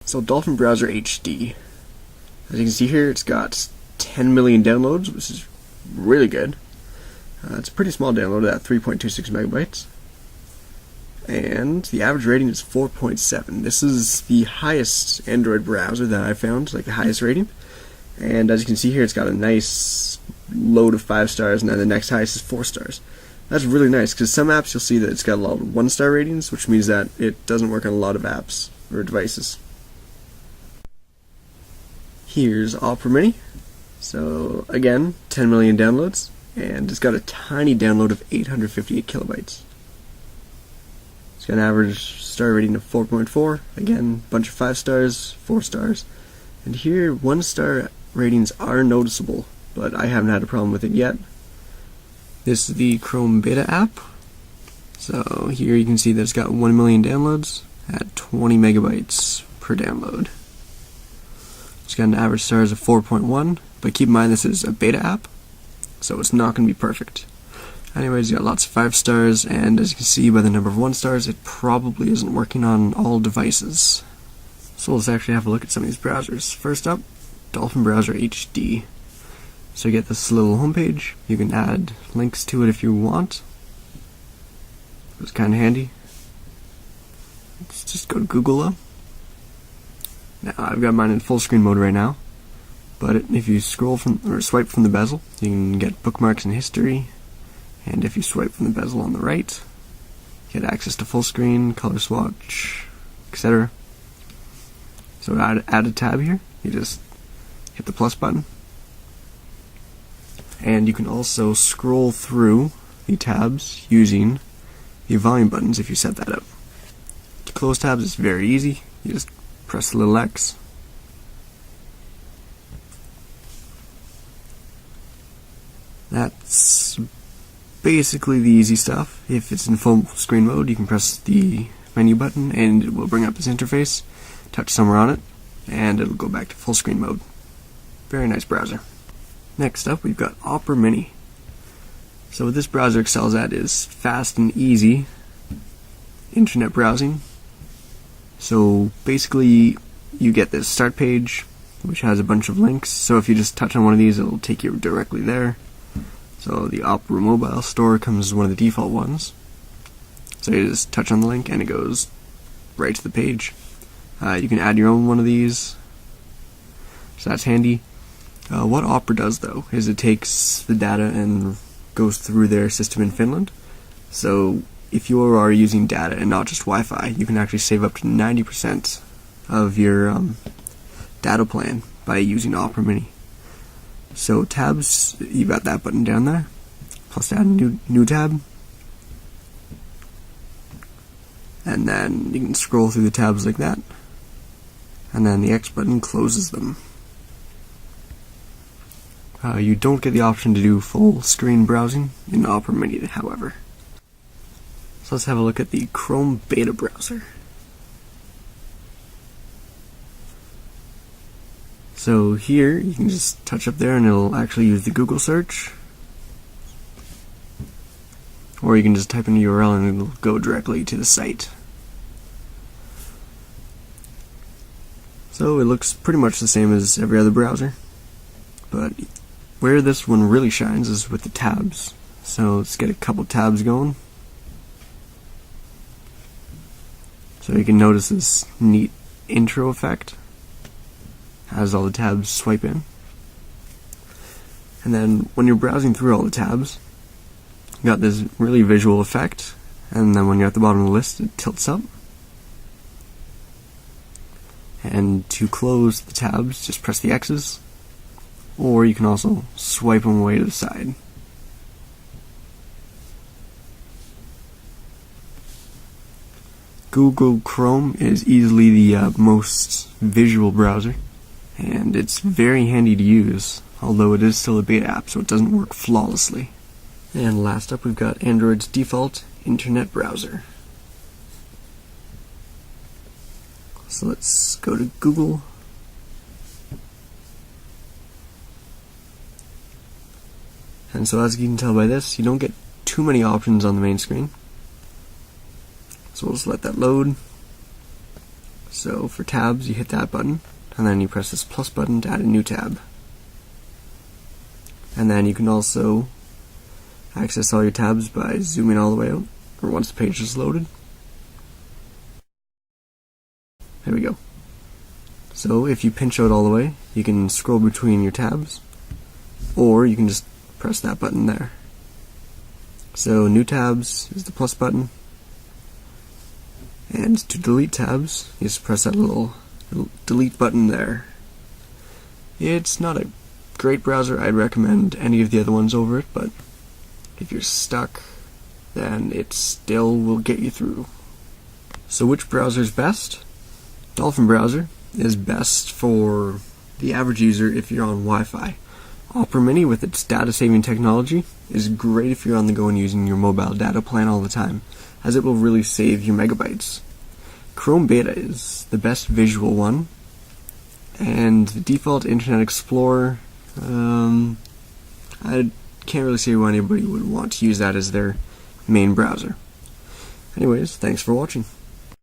So Dolphin Browser HD. As you can see here, it's got 10 million downloads, which is really good. It's a pretty small download at 3.26 megabytes. And the average rating is 4.7. This is the highest Android browser that I found, like the highest rating. And as you can see here, it's got a nice load of 5 stars, and then the next highest is 4 stars. That's really nice, because some apps you'll see that it's got a lot of 1-star ratings, which means that it doesn't work on a lot of apps or devices. Here's Opera Mini. So again, 10 million downloads, and it's got a tiny download of 858 kilobytes. It's got an average star rating of 4.4. Again, bunch of 5 stars, 4 stars. And here, 1-star ratings are noticeable, but I haven't had a problem with it yet. This is the Chrome Beta app. So here you can see that it's got 1 million downloads at 20 megabytes per download. It's got an average stars of 4.1, but keep in mind this is a beta app, so it's not going to be perfect. Anyways, you got lots of 5 stars, and as you can see by the number of 1 stars, it probably isn't working on all devices. So let's actually have a look at some of these browsers. First up, Dolphin Browser HD. So you get this little homepage. You can add links to it if you want. It's kind of handy. Let's just go to Google though. Now I've got mine in full screen mode right now, but if you scroll from or swipe from the bezel, you can get bookmarks and history. And if you swipe from the bezel on the right, you get access to full screen, color swatch, etc. So to add a tab here, you just hit the plus button. And you can also scroll through the tabs using the volume buttons if you set that up. To close tabs, it's very easy. You just press the little X. That's basically the easy stuff. If it's in full screen mode, you can press the menu button and it will bring up this interface. Touch somewhere on it, and it'll go back to full screen mode. Very nice browser. Next up, we've got Opera Mini. So what this browser excels at is fast and easy internet browsing. So basically, you get this start page, which has a bunch of links. So if you just touch on one of these, it'll take you directly there. So the Opera Mobile Store comes as one of the default ones. So you just touch on the link, and it goes right to the page. You can add your own one of these, so that's handy. What Opera does though is it takes the data and goes through their system in Finland. So if you are using data and not just Wi-Fi, you can actually save up to 90% of your data plan by using Opera Mini. So tabs, you got that button down there, plus add a new tab. And then you can scroll through the tabs like that. And then the X button closes them. You don't get the option to do full screen browsing in Opera Mini, however. So let's have a look at the Chrome Beta browser. So here, you can just touch up there and it'll actually use the Google search. Or you can just type in a URL and it'll go directly to the site. So it looks pretty much the same as every other browser, but where this one really shines is with the tabs. So let's get a couple tabs going. So you can notice this neat intro effect as all the tabs swipe in. And then when you're browsing through all the tabs, you got this really visual effect, and then when you're at the bottom of the list, it tilts up. And to close the tabs, just press the X's, or you can also swipe them away to the side. Google Chrome is easily the most visual browser, and it's very handy to use, although it is still a beta app, so it doesn't work flawlessly. And last up, we've got Android's default internet browser. So let's go to Google. And so as you can tell by this, you don't get too many options on the main screen. So we'll just let that load. So for tabs, you hit that button, and then you press this plus button to add a new tab. And then you can also access all your tabs by zooming all the way out, or once the page is loaded. There we go. So if you pinch out all the way, you can scroll between your tabs, or you can just press that button there. So new tabs is the plus button, and to delete tabs, you just press that little delete button there. It's not a great browser. I'd recommend any of the other ones over it, but if you're stuck, then it still will get you through. So which browser is best? Dolphin Browser is best for the average user if you're on Wi-Fi. Opera Mini, with its data-saving technology, is great if you're on the go and using your mobile data plan all the time, as it will really save you megabytes. Chrome Beta is the best visual one, and the default Internet Explorer, I can't really see why anybody would want to use that as their main browser. Anyways, thanks for watching.